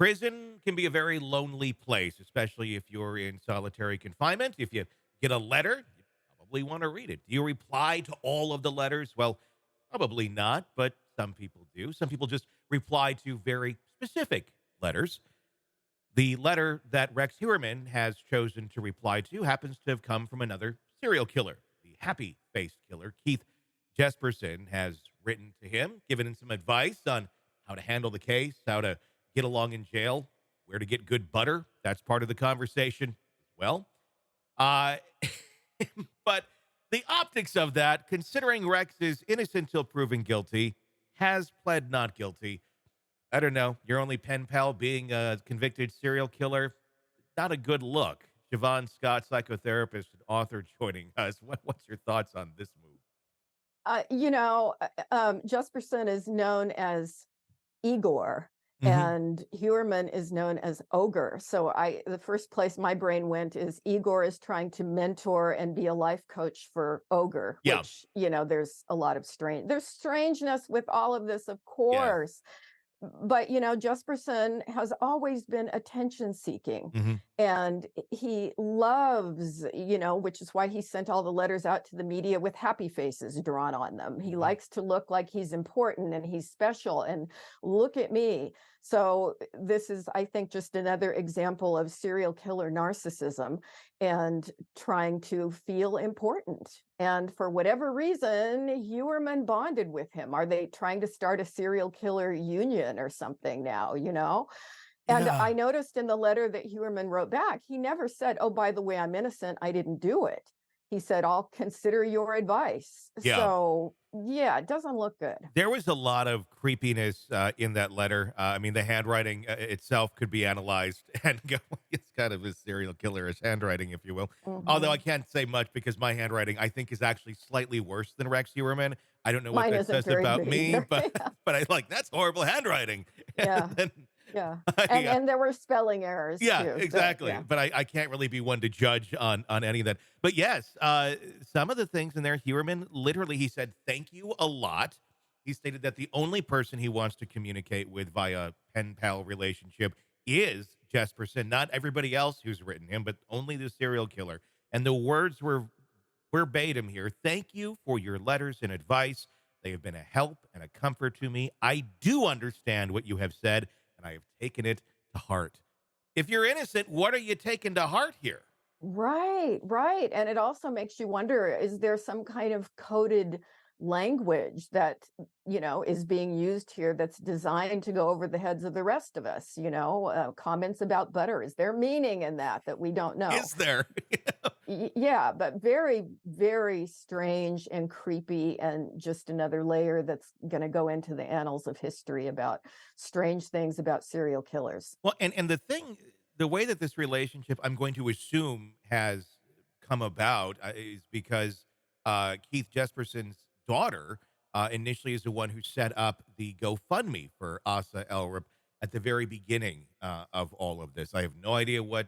Prison can be a very lonely place, especially if you're in solitary confinement. If you get a letter, you probably want to read it. Do you reply to all of the letters? Well, probably not, but some people do. Some people just reply to very specific letters. The letter that Rex Heuermann has chosen to reply to happens to have come from another serial killer, the happy faced killer. Keith Jesperson has written to him, given him some advice on how to handle the case, how to get along in jail, where to get good butter. That's part of the conversation as well. Uh, but the optics of that, considering Rex is innocent till proven guilty, has pled not guilty. I don't know. Your only pen pal being a convicted serial killer, not a good look. Shavaun Scott, psychotherapist and author, joining us. What's your thoughts on this move? Jesperson is known as Igor, Mm-hmm. and Heuermann is known as Ogre. So the first place my brain went is Igor is trying to mentor and be a life coach for Ogre, Yeah. which, there's a lot of there's strangeness with all of this, of Yes. course. But Jesperson has always been attention seeking, Mm-hmm. and he loves, which is why he sent all the letters out to the media with happy faces drawn on them. He Mm-hmm. likes to look like he's important and he's special and look at me. So this is, I think, just another example of serial killer narcissism and trying to feel important. And for whatever reason, Heuermann bonded with him. Are they trying to start a serial killer union or something now, And Yeah. I noticed in the letter that Heuermann wrote back, he never said, oh, by the way, I'm innocent, I didn't do it. He said, I'll consider your advice. Yeah. So, yeah, it doesn't look good. There was a lot of creepiness in that letter. I mean, the handwriting itself could be analyzed and go, it's kind of a serial killer's handwriting, if you will. Although I Mhm. can't say much because my handwriting, I think, is actually slightly worse than Rex Heuermann. I don't know what Mine that isn't says very about good me, either. but but I like that's horrible handwriting. And Yeah, then yeah. I, And there were spelling errors yeah, too. So, exactly. yeah. But I can't really be one to judge on any of that. But yes, some of the things in there, Heuermann literally he said thank you a lot. He stated that the only person he wants to communicate with via pen pal relationship is Jesperson, not everybody else who's written him, but only the serial killer. And the words were verbatim here. Thank you for your letters and advice. They have been a help and a comfort to me. I do understand what you have said, and I have taken it to heart. If you're innocent, what are you taking to heart here? Right, right. And it also makes you wonder, is there some kind of coded language that, is being used here that's designed to go over the heads of the rest of us? Comments about butter. Is there meaning in that we don't know? Is there? Yeah, but very, very strange and creepy, and just another layer that's going to go into the annals of history about strange things about serial killers. Well, and the thing, the way that this relationship, I'm going to assume, has come about is because Keith Jesperson's daughter initially is the one who set up the GoFundMe for Asa Elrup at the very beginning of all of this. I have no idea what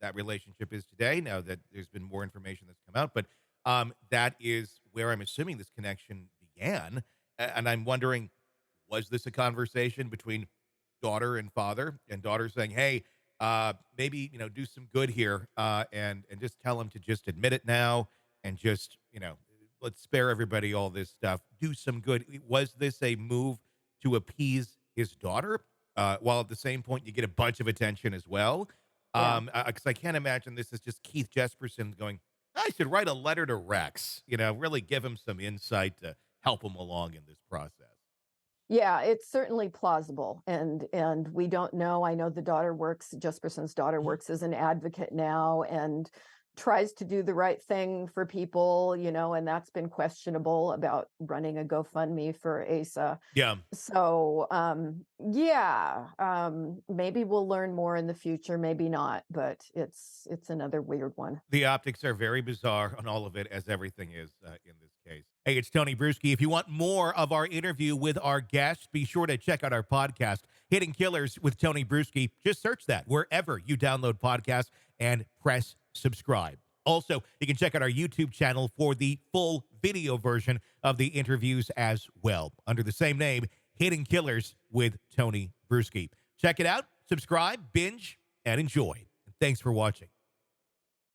that relationship is today. Now that there's been more information that's come out, but that is where I'm assuming this connection began, and I'm wondering, was this a conversation between daughter and father, and daughter saying, hey, maybe do some good here, and just tell him to just admit it now, and just let's spare everybody all this stuff, do some good. Was this a move to appease his daughter, while at the same point you get a bunch of attention as well? Yeah. Because I can't imagine this is just Keith Jesperson going, I should write a letter to Rex, really give him some insight to help him along in this process. Yeah, it's certainly plausible, and we don't know. I know the daughter works, Jesperson's daughter Mhm. works as an advocate now and tries to do the right thing for people, and that's been questionable about running a GoFundMe for Asa. Yeah. So, yeah, maybe we'll learn more in the future, maybe not, but it's another weird one. The optics are very bizarre on all of it, as everything is in this case. Hey, it's Tony Brueski. If you want more of our interview with our guests, be sure to check out our podcast, Hidden Killers with Tony Brueski. Just search that wherever you download podcasts and press subscribe. Also, you can check out our YouTube channel for the full video version of the interviews as well, under the same name, Hidden Killers with Tony Brueski. Check it out. subscribe, binge, and enjoy. Thanks for watching.